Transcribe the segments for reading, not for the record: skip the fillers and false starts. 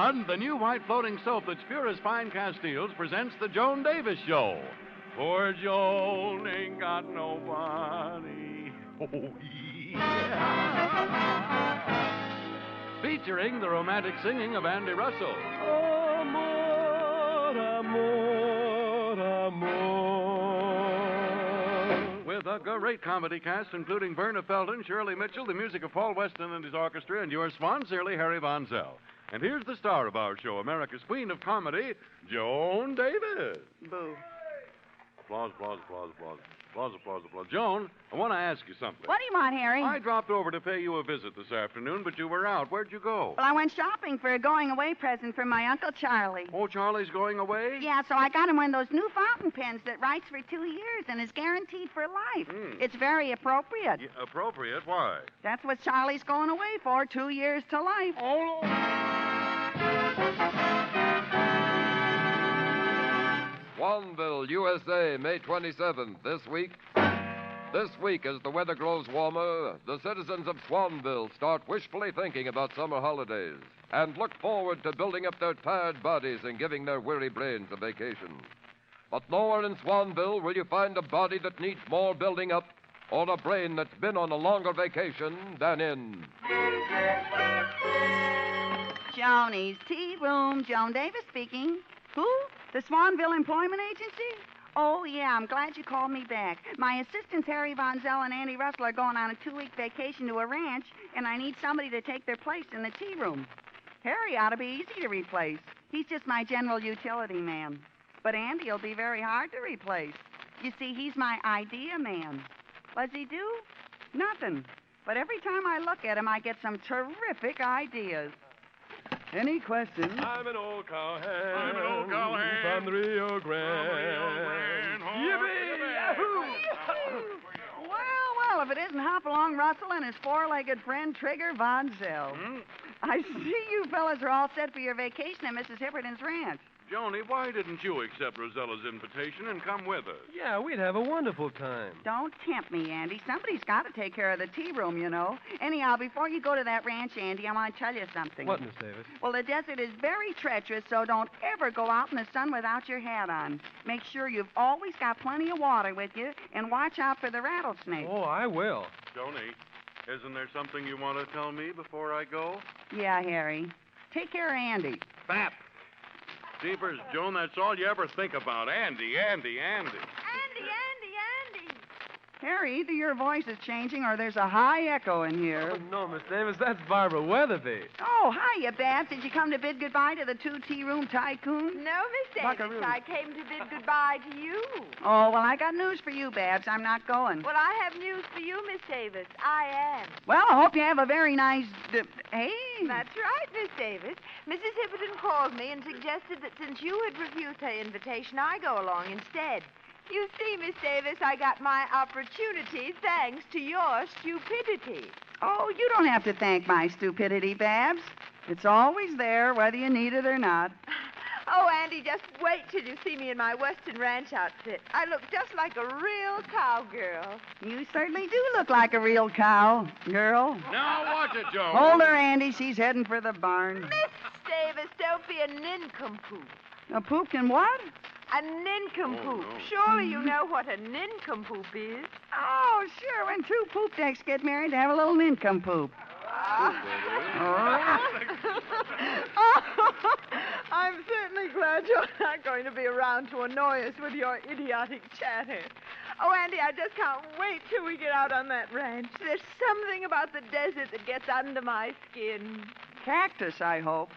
everyone, the new white floating soap that's pure as fine Castiles presents the Joan Davis Show. Poor Joan ain't got nobody. Oh, yeah. Featuring the romantic singing of Andy Russell. Amor, amor, amor. With a great comedy cast including Verna Felton, Shirley Mitchell, the music of Paul Weston and his orchestra, and yours sincerely, Harry Von Zell. And here's the star of our show, America's queen of comedy, Joan Davis. Boo. Applause, applause, applause, applause. Applause, applause, applause. Joan, I want to ask you something. What do you want, Harry? I dropped over to pay you a visit this afternoon, but you were out. Where'd you go? Well, I went shopping for a going-away present for my Uncle Charlie. Oh, Charlie's going away? Yeah, so I got him one of those new fountain pens that writes for 2 years and is guaranteed for life. It's very appropriate. Yeah, appropriate? Why? That's what Charlie's going away for, 2 years to life. Oh, Swanville, USA, May 27th. This week, as the weather grows warmer, the citizens of Swanville start wishfully thinking about summer holidays and look forward to building up their tired bodies and giving their weary brains a vacation. But nowhere in Swanville will you find a body that needs more building up or a brain that's been on a longer vacation than in Joni's Tea Room. Joan Davis speaking. Who? The Swanville Employment Agency? Oh, yeah, I'm glad you called me back. My assistants, Harry Von Zell and Andy Russell, are going on a 2-week vacation to a ranch, and I need somebody to take their place in the tea room. Harry ought to be easy to replace. He's just my general utility man. But Andy will be very hard to replace. You see, he's my idea man. What's he do? Nothing. But every time I look at him, I get some terrific ideas. Any questions? I'm an old cowhand. I'm an old cowhand. From the Rio Grande. Yippee! Yahoo! Well, if it isn't Hopalong Russell and his four-legged friend Trigger Von Zell. I see you fellas are all set for your vacation at Mrs. Hipperton's ranch. Joni, why didn't you accept Rosella's invitation and come with us? Yeah, we'd have a wonderful time. Don't tempt me, Andy. Somebody's got to take care of the tea room, you know. Anyhow, before you go to that ranch, Andy, I want to tell you something. What, Miss Davis? Well, the desert is very treacherous, so don't ever go out in the sun without your hat on. Make sure you've always got plenty of water with you, and watch out for the rattlesnakes. Oh, I will. Joni, isn't there something you want to tell me before I go? Yeah, Harry. Take care of Andy. Fap! Jeepers, Joan, that's all you ever think about. Andy. Andy. Harry, either your voice is changing or there's a high echo in here. Oh, no, Miss Davis, that's Barbara Weatherby. Oh, hiya, Babs. Did you come to bid goodbye to the 2-tea-room tycoon? No, Miss Davis, Buckaroo. I came to bid goodbye to you. Oh, well, I got news for you, Babs. I'm not going. Well, I have news for you, Miss Davis. I am. Well, I hope you have a very nice... Hey. That's right, Miss Davis. Mrs. Hipperton called me and suggested that since you had refused her invitation, I go along instead. You see, Miss Davis, I got my opportunity thanks to your stupidity. Oh, you don't have to thank my stupidity, Babs. It's always there, whether you need it or not. Oh, Andy, just wait till you see me in my Western ranch outfit. I look just like a real cowgirl. You certainly do look like a real cow, girl. Now watch it, Joan. Hold her, Andy. She's heading for the barn. Miss Davis, don't be a nincompoop. A poop can what? A nincompoop. Oh, no. Surely you know what a nincompoop is. Oh, sure. When two poop decks get married, they have a little nincompoop. I'm certainly glad you're not going to be around to annoy us with your idiotic chatter. Oh, Andy, I just can't wait till we get out on that ranch. There's something about the desert that gets under my skin. Cactus, I hope.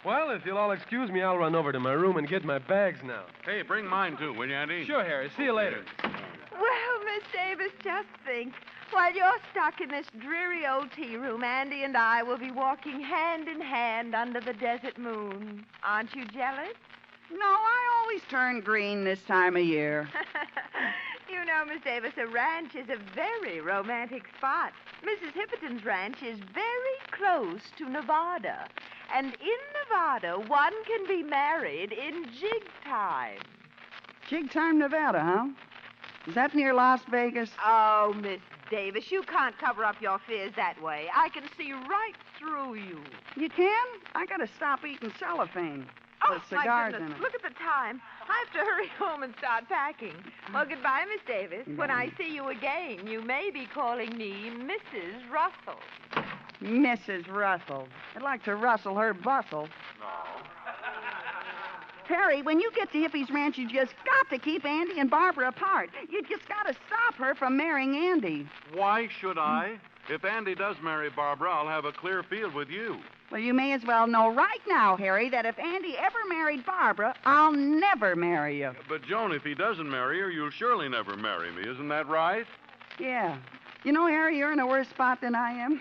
Well, if you'll all excuse me, I'll run over to my room and get my bags now. Hey, bring mine, too, will you, Andy? Sure, Harry. See you later. Well, Miss Davis, just think. While you're stuck in this dreary old tea room, Andy and I will be walking hand in hand under the desert moon. Aren't you jealous? No, I always turn green this time of year. You know, Miss Davis, a ranch is a very romantic spot. Mrs. Hipperton's ranch is very close to Nevada. And in Nevada, one can be married in jig time. Jig time, Nevada, huh? Is that near Las Vegas? Oh, Miss Davis, you can't cover up your fears that way. I can see right through you. You can? I gotta stop eating cellophane. Oh, With my cigars goodness. in it. Look at the time. I have to hurry home and start packing. Well, goodbye, Miss Davis. When I see you again, you may be calling me Mrs. Russell. Mrs. Russell. I'd like to rustle her bustle. Harry, when you get to Hippie's Ranch, you just got to keep Andy and Barbara apart. You just got to stop her from marrying Andy. Why should I? If Andy does marry Barbara, I'll have a clear field with you. Well, you may as well know right now, Harry, that if Andy ever married Barbara, I'll never marry you. But, Joan, if he doesn't marry her, you'll surely never marry me. Isn't that right? Yeah. You know, Harry, you're in a worse spot than I am.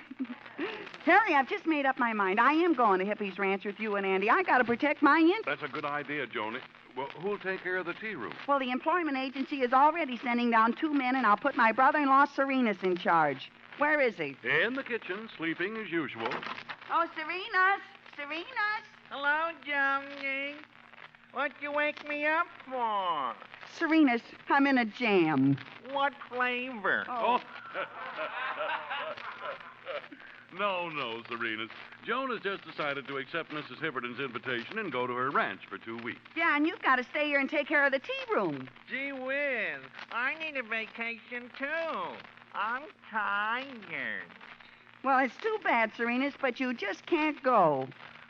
Harry, I've just made up my mind. I am going to Hippie's Ranch with you and Andy. I got to protect my interests. That's a good idea, Joan. Well, who'll take care of the tea room? Well, the employment agency is already sending down 2 men, and I'll put my brother-in-law, Serenus, in charge. Where is he? In the kitchen, sleeping as usual. Oh, Serenus! Serenus! Hello, Johnny. What you wake me up for? Serenus, I'm in a jam. What flavor? Oh. No, Serenus. Joan has just decided to accept Mrs. Hibberton's invitation and go to her ranch for 2 weeks. Yeah, and you've got to stay here and take care of the tea room. Gee whiz, I need a vacation, too. I'm tired. Well, it's too bad, Serenus, but you just can't go.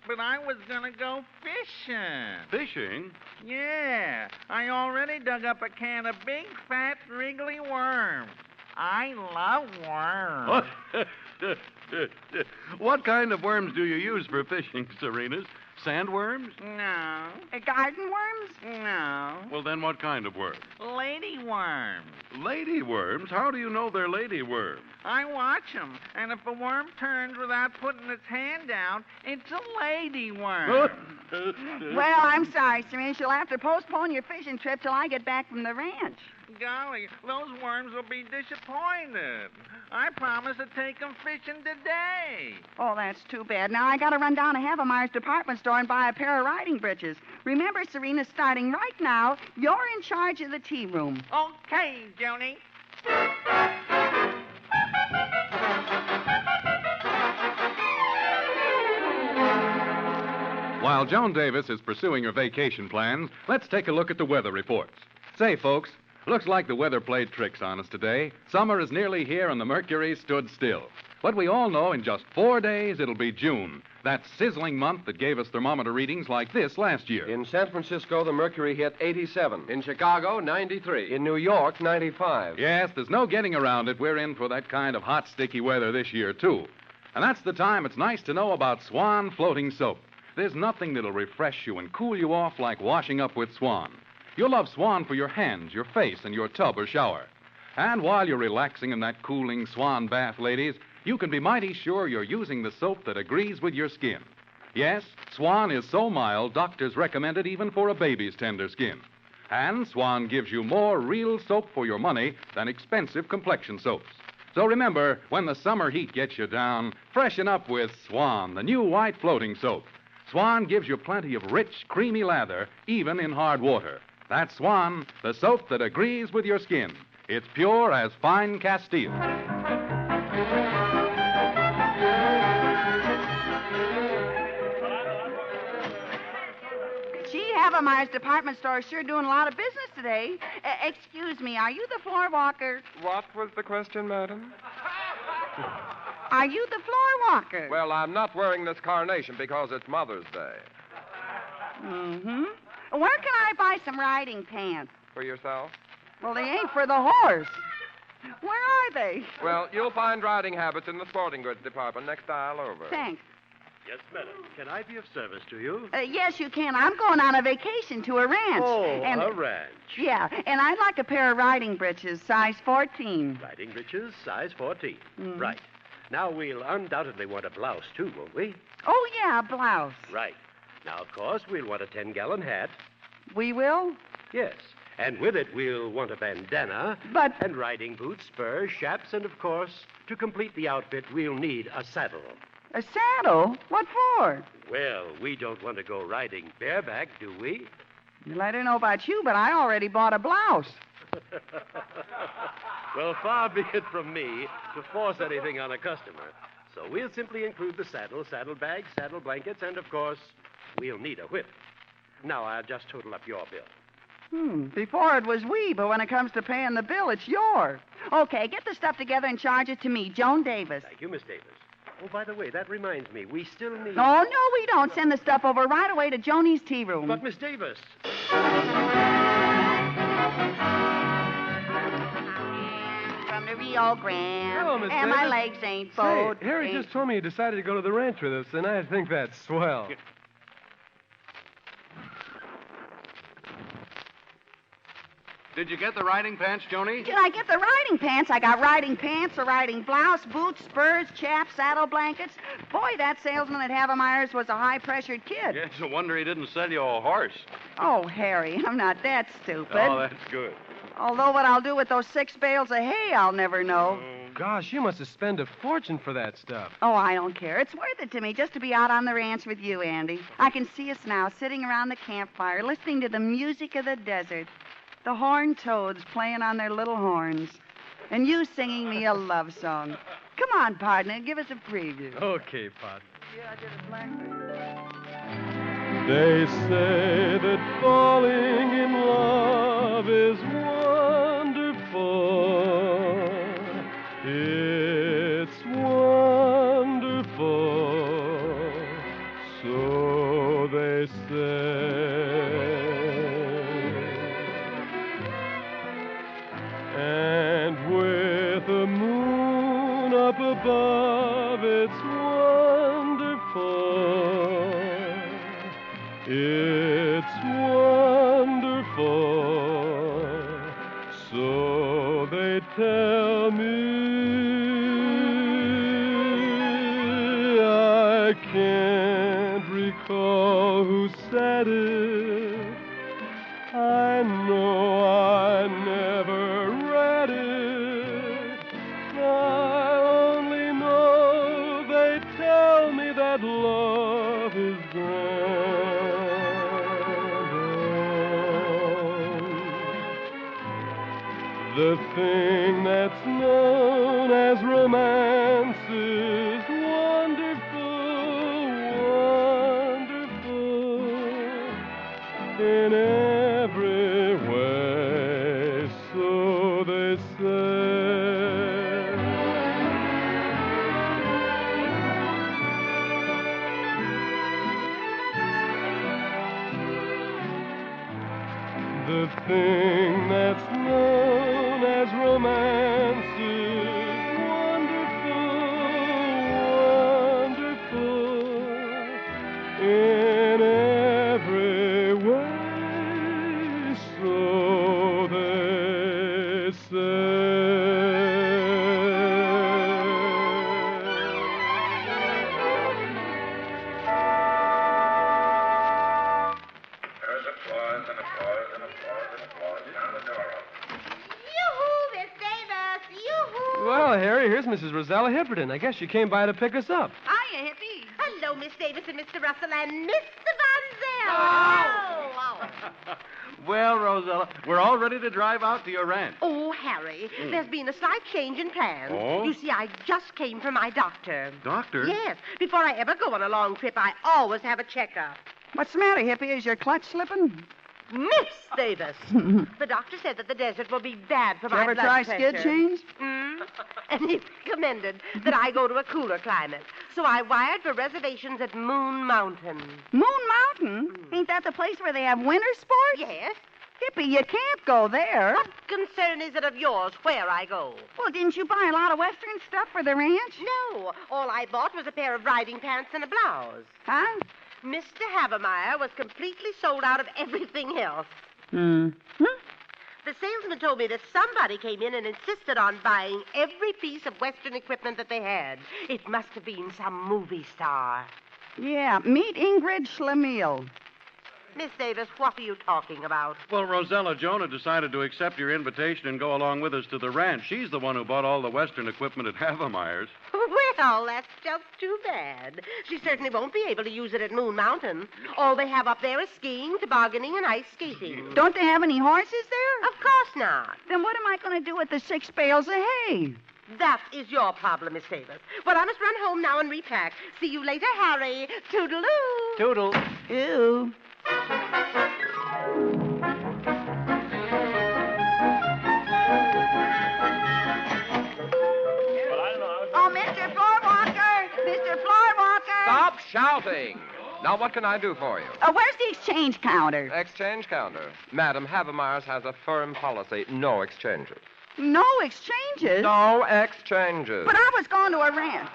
But I was gonna go fishing. Fishing? Yeah, I already dug up a can of big, fat, wriggly worms. I love worms. What kind of worms do you use for fishing, Serenus? Sandworms? No, Garden worms? no. Well, then what kind of worms? Lady worms. Lady worms? How do you know they're lady worms? I watch them, and if a worm turns without putting its hand out, it's a lady worm. Well, I'm sorry, Serenus. You'll have to postpone your fishing trip till I get back from the ranch. Golly, those worms will be disappointed. I promised to take them fishing today. Oh, that's too bad. Now I got to run down to Havemeyer's department store and buy a pair of riding breeches. Remember, Serenus, starting right now, you're in charge of the tea room. Okay, Joni. While Joan Davis is pursuing her vacation plans, let's take a look at the weather reports. Say, folks, looks like the weather played tricks on us today. Summer is nearly here and the mercury stood still. But we all know in just 4 days it'll be June, that sizzling month that gave us thermometer readings like this last year. In San Francisco, the mercury hit 87. In Chicago, 93. In New York, 95. Yes, there's no getting around it. We're in for that kind of hot, sticky weather this year, too. And that's the time it's nice to know about Swan floating soap. There's nothing that'll refresh you and cool you off like washing up with Swan. You'll love Swan for your hands, your face, and your tub or shower. And while you're relaxing in that cooling Swan bath, ladies, you can be mighty sure you're using the soap that agrees with your skin. Yes, Swan is so mild, doctors recommend it even for a baby's tender skin. And Swan gives you more real soap for your money than expensive complexion soaps. So remember, when the summer heat gets you down, freshen up with Swan, the new white floating soap. Swan gives you plenty of rich, creamy lather, even in hard water. That's Swan, the soap that agrees with your skin. It's pure as fine Castile. Gee, Havemeyer's department store is sure doing a lot of business today. Excuse me, are you the floor walker? What was the question, madam? Are you the floor walker? Well, I'm not wearing this carnation because it's Mother's Day. Mm-hmm. Where can I buy some riding pants? For yourself? Well, they ain't for the horse. Where are they? Well, you'll find riding habits in the sporting goods department next aisle over. Thanks. Yes, madam. Can I be of service to you? Yes, you can. I'm going on a vacation to a ranch. Oh, and, a ranch. Yeah, and I'd like a pair of riding breeches, size 14. Riding breeches, size 14. Mhm. Right. Now, we'll undoubtedly want a blouse, too, won't we? Oh, yeah, a blouse. Right. Now, of course, we'll want a 10-gallon hat. We will? Yes. And with it, we'll want a bandana. But- And riding boots, spurs, chaps, and, of course, to complete the outfit, we'll need a saddle. A saddle? What for? Well, we don't want to go riding bareback, do we? Well, I don't know about you, but I already bought a blouse. Well, far be it from me to force anything on a customer. So we'll simply include the saddlebags, saddle blankets, and, of course, we'll need a whip. Now, I'll just total up your bill. Before it was we, but when it comes to paying the bill, it's yours. Okay, get the stuff together and charge it to me, Joan Davis. Thank you, Miss Davis. Oh, by the way, that reminds me, we still need... Oh, no, we don't. Send the stuff over right away to Joni's tea room. But, Miss Davis... From the Rio Grande. Hello, Miss And my Davis. legs ain't Say, bowed. Harry just told me you decided to go to the ranch with us, and I think that's swell. Did you get the riding pants, Joni? Did I get the riding pants? I got riding pants, a riding blouse, boots, spurs, chaps, saddle blankets. Boy, that salesman at Havemeyer's was a high-pressured kid. Yeah, it's a wonder he didn't sell you a horse. Oh, Harry, I'm not that stupid. Oh, that's good. Although what I'll do with those 6 bales of hay, I'll never know. Gosh, you must have spent a fortune for that stuff. Oh, I don't care. It's worth it to me just to be out on the ranch with you, Andy. I can see us now sitting around the campfire, listening to the music of the desert. The horned toads playing on their little horns. And you singing me a love song. Come on, partner, give us a preview. Okay, Pot. Yeah, I did it blankly. They say that falling in love is wonderful. It's wonderful. So they say. And with the moon up above, it's wonderful. It's wonderful. So they tell me. I can't recall who said it. I know I never read it. I only know they tell me that love is grand. The thing that's known as romance is wonderful, wonderful in every way, so they say. The thing that's known as romance is wonderful, wonderful in every way, so they There's applause and applause and applause and applause. Now the door opens. Yoo-hoo, Miss Davis! Yoo-hoo! Well, Harry, here's Mrs. Rosella Hipperton. I guess she came by to pick us up. Hiya, hippie. Hello, Miss Davis and Mr. Russell and Mr. Van Zell. Well, Rosella, we're all ready to drive out to your ranch. Oh, Harry, there's been a slight change in plans. Oh? You see, I just came from my doctor. Doctor? Yes. Before I ever go on a long trip, I always have a checkup. What's the matter, hippie? Is your clutch slipping? Miss Davis. The doctor said that the desert will be bad for Did you my ever blood try pressure. skid change? And he recommended that I go to a cooler climate. So I wired for reservations at Moon Mountain. Moon Mountain? Ain't that the place where they have winter sports? Yes? Hippie, you can't go there. What concern is it of yours where I go? Well, didn't you buy a lot of Western stuff for the ranch? No. All I bought was a pair of riding pants and a blouse. Huh? Mr. Havermeyer was completely sold out of everything else. The salesman told me that somebody came in and insisted on buying every piece of Western equipment that they had. It must have been some movie star. Yeah, meet Ingrid Schlemiel. Miss Davis, what are you talking about? Well, Rosella, Jonah decided to accept your invitation and go along with us to the ranch. She's the one who bought all the Western equipment at Havemeyer's. Well, Well, that's just too bad. She certainly won't be able to use it at Moon Mountain. All they have up there is skiing, tobogganing, and ice skating. Don't they have any horses there? Of course not. Then what am I going to do with the 6 bales of hay? That is your problem, Miss Davis. Well, I must run home now and repack. See you later, Harry. Toodaloo. Toodle. Ew. Oh, Mr. Floorwalker! Mr. Floorwalker! Stop shouting! Now, what can I do for you? Where's the exchange counter? Exchange counter. Madam, Havemeyer's has a firm policy. No exchanges. No exchanges? No exchanges. But I was going to a ranch.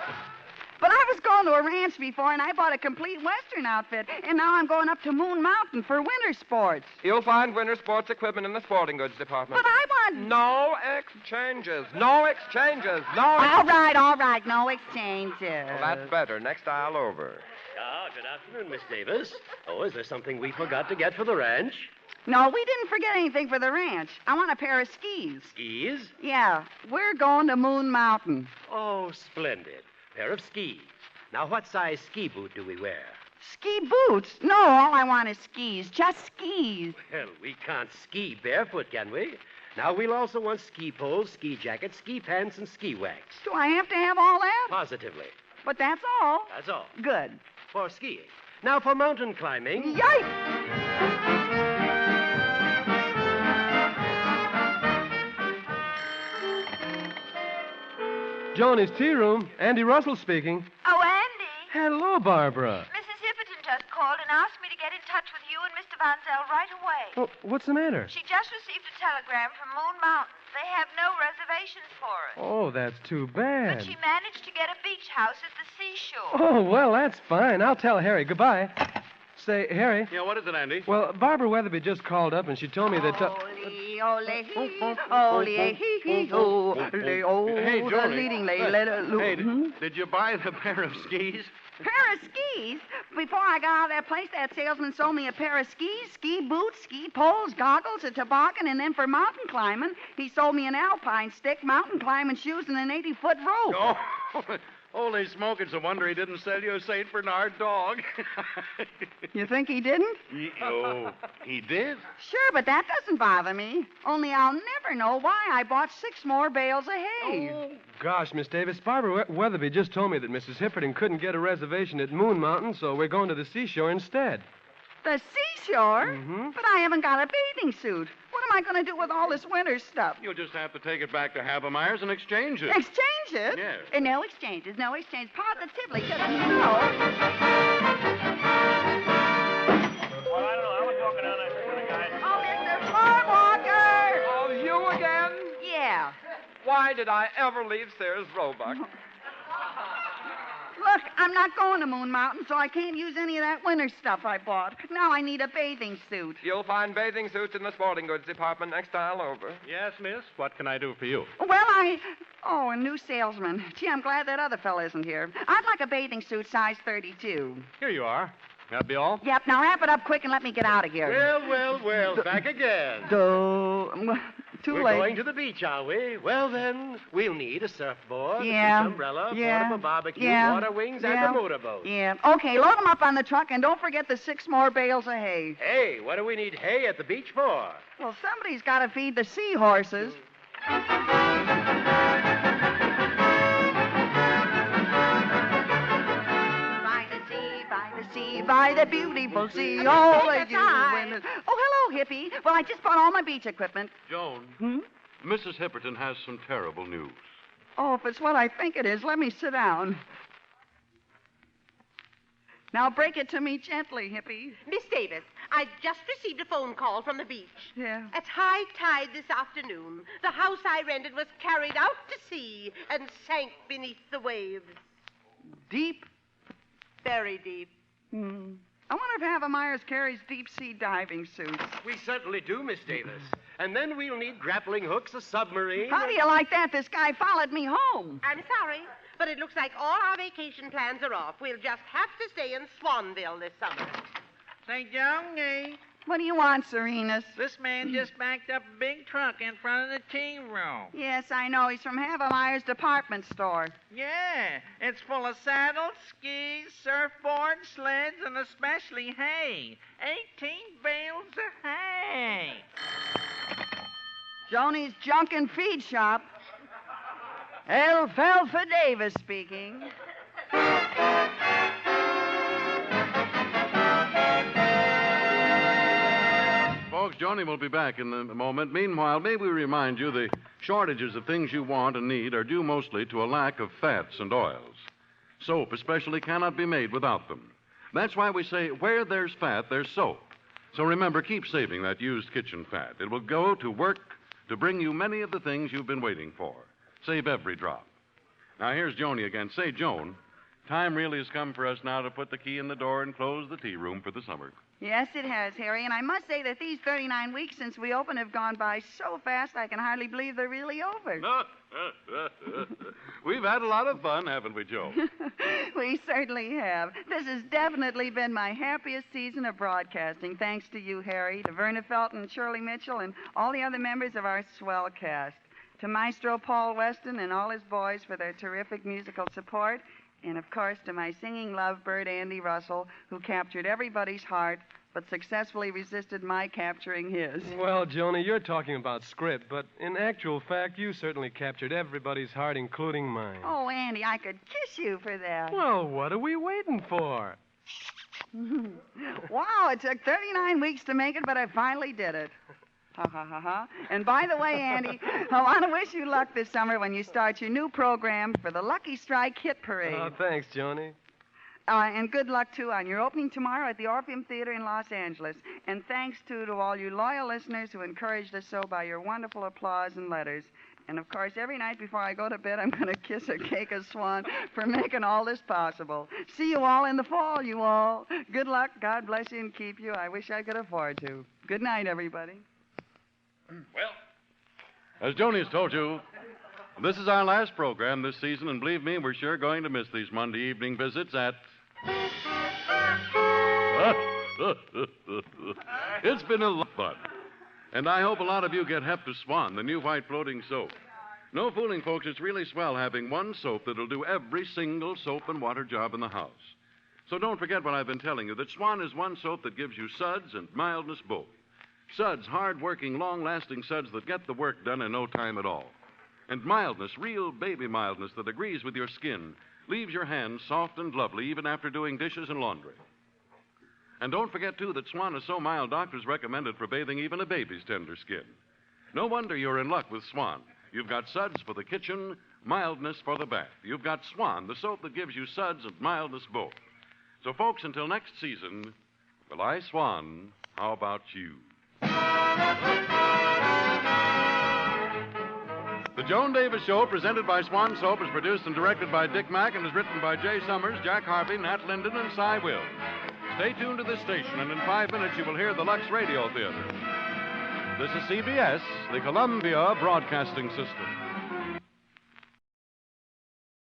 Before, and I bought a complete Western outfit, and now I'm going up to Moon Mountain for winter sports. You'll find winter sports equipment in the sporting goods department. But I want... No exchanges. No exchanges. No... All right. No exchanges. Well, that's better. Next aisle over. Ah, good afternoon, Miss Davis. Oh, is there something we forgot to get for the ranch? No, we didn't forget anything for the ranch. I want a pair of skis. Skis? Yeah, we're going to Moon Mountain. Oh, splendid. Pair of skis. Now, what size ski boot do we wear? Ski boots? No, all I want is skis. Just skis. Well, we can't ski barefoot, can we? Now, we'll also want ski poles, ski jackets, ski pants, and ski wax. Do I have to have all that? Positively. But that's all. That's all. Good. For skiing. Now, for mountain climbing... Yikes! Joni's Tea Room. Andy Russell speaking. Oh, Andy. Hello, Barbara. Mrs. Hipperton just called and asked me to get in touch with you and Mr. Van Zell right away. Oh, what's the matter? She just received a telegram from Moon Mountain. They have no reservations for us. Oh, that's too bad. But she managed to get a beach house at the seashore. Oh, well, that's fine. I'll tell Harry. Goodbye. Say, Harry. Yeah, what is it, Andy? Well, Barbara Weatherby just called up and she told me that... Hey, Joni. Leading lady, let her look. Hey, did you buy the pair of skis? Pair of skis? Before I got out of that place, that salesman sold me a pair of skis, ski boots, ski poles, goggles, a toboggan, and then for mountain climbing, he sold me an alpine stick, mountain climbing shoes, and an 80-foot rope. Oh, holy smoke, it's a wonder he didn't sell you a St. Bernard dog. You think he didn't? He did? Sure, but that doesn't bother me. Only I'll never know why I bought 6 more bales of hay. Oh, gosh, Miss Davis, Barbara Weatherby just told me that Mrs. Hipperton couldn't get a reservation at Moon Mountain, so we're going to the seashore instead. The seashore? Mm-hmm. But I haven't got a bathing suit. What am I going to do with all this winter stuff? You'll just have to take it back to Havemeyer's and exchange it. Exchange it? Yes. No exchanges, no exchange. Positively, just no. Well, I don't know. I was walking down there with the guy. Oh, Mr. Floorwalker! Oh, you again? Yeah. Why did I ever leave Sears Roebuck? Look, I'm not going to Moon Mountain, so I can't use any of that winter stuff I bought. Now I need a bathing suit. You'll find bathing suits in the sporting goods department next aisle over. Yes, miss. What can I do for you? Well, Oh, a new salesman. Gee, I'm glad that other fella isn't here. I'd like a bathing suit size 32. Here you are. That be all? Yep, now wrap it up quick and let me get out of here. Well, back again. Too We're late. going to the beach, are we? Well, then, we'll need a surfboard, Yeah. a beach umbrella, Yeah. portable barbecue, Yeah. water wings, Yeah. and a motorboat. Yeah. Okay, load them up on the truck and don't forget the 6 more bales of hay. Hey, what do we need hay at the beach for? Well, somebody's got to feed the seahorses. By the beautiful sea, all of you women. Oh, hello, hippie. Well, I just bought all my beach equipment. Joan, Mrs. Hipperton has some terrible news. Oh, if it's what I think it is, let me sit down. Now break it to me gently, hippie. Miss Davis, I just received a phone call from the beach. Yeah. At high tide this afternoon, the house I rented was carried out to sea and sank beneath the waves. Deep? Very deep. I wonder if Havemeyer's carries deep-sea diving suits. We certainly do, Miss Davis. And then we'll need grappling hooks, a submarine. How do you like that? This guy followed me home. I'm sorry, but it looks like all our vacation plans are off. We'll just have to stay in Swanville this summer. Say, Joan, What do you want, Serenus? This man just backed up a big truck in front of the tea room. Yes, I know. He's from Havemeyer's department store. Yeah, it's full of saddles, skis, surfboards, sleds, and especially hay. 18 bales of hay. Joni's Junk and Feed Shop. Alfalfa Davis speaking. Folks, Joni will be back in a moment. Meanwhile, may we remind you the shortages of things you want and need are due mostly to a lack of fats and oils. Soap especially cannot be made without them. That's why we say where there's fat, there's soap. So remember, keep saving that used kitchen fat. It will go to work to bring you many of the things you've been waiting for. Save every drop. Now, here's Joni again. Say, Joan, time really has come for us now to put the key in the door and close the tea room for the summer. Yes, it has, Harry, and I must say that these 39 weeks since we opened have gone by so fast I can hardly believe they're really over. We've had a lot of fun, haven't we, Joe? We certainly have. This has definitely been my happiest season of broadcasting, thanks to you, Harry, to Verna Felton, Shirley Mitchell, and all the other members of our swell cast. To Maestro Paul Weston and all his boys for their terrific musical support. And, of course, to my singing lovebird, Andy Russell, who captured everybody's heart, but successfully resisted my capturing his. Well, Joni, you're talking about script, but in actual fact, you certainly captured everybody's heart, including mine. Oh, Andy, I could kiss you for that. Well, what are we waiting for? Wow, it took 39 weeks to make it, but I finally did it. Ha, ha, ha, ha. And by the way, Andy, I want to wish you luck this summer when you start your new program for the Lucky Strike Hit Parade. Oh, thanks, Joni. And good luck, too, on your opening tomorrow at the Orpheum Theater in Los Angeles. And thanks, too, to all you loyal listeners who encouraged us so by your wonderful applause and letters. And, of course, every night before I go to bed, I'm going to kiss a cake of swan for making all this possible. See you all in the fall, you all. Good luck. God bless you and keep you. I wish I could afford to. Good night, everybody. Well, as Joni has told you, this is our last program this season, and believe me, we're sure going to miss these Monday evening visits at... It's been a lot of fun. And I hope a lot of you get hep to Swan, the new white floating soap. No fooling, folks, it's really swell having one soap that'll do every single soap and water job in the house. So don't forget what I've been telling you, that Swan is one soap that gives you suds and mildness both. Suds, hard-working, long-lasting suds that get the work done in no time at all. And mildness, real baby mildness that agrees with your skin, leaves your hands soft and lovely even after doing dishes and laundry. And don't forget, too, that Swan is so mild, doctors recommend it for bathing even a baby's tender skin. No wonder you're in luck with Swan. You've got suds for the kitchen, mildness for the bath. You've got Swan, the soap that gives you suds and mildness both. So, folks, until next season, well, I Swan, how about you? The Joan Davis Show, presented by Swan Soap, is produced and directed by Dick Mack and is written by Jay Summers, Jack Harvey, Nat Linden, and Cy Wills. Stay tuned to this station, and in 5 minutes you will hear the Lux Radio Theater. This is CBS, the Columbia Broadcasting System.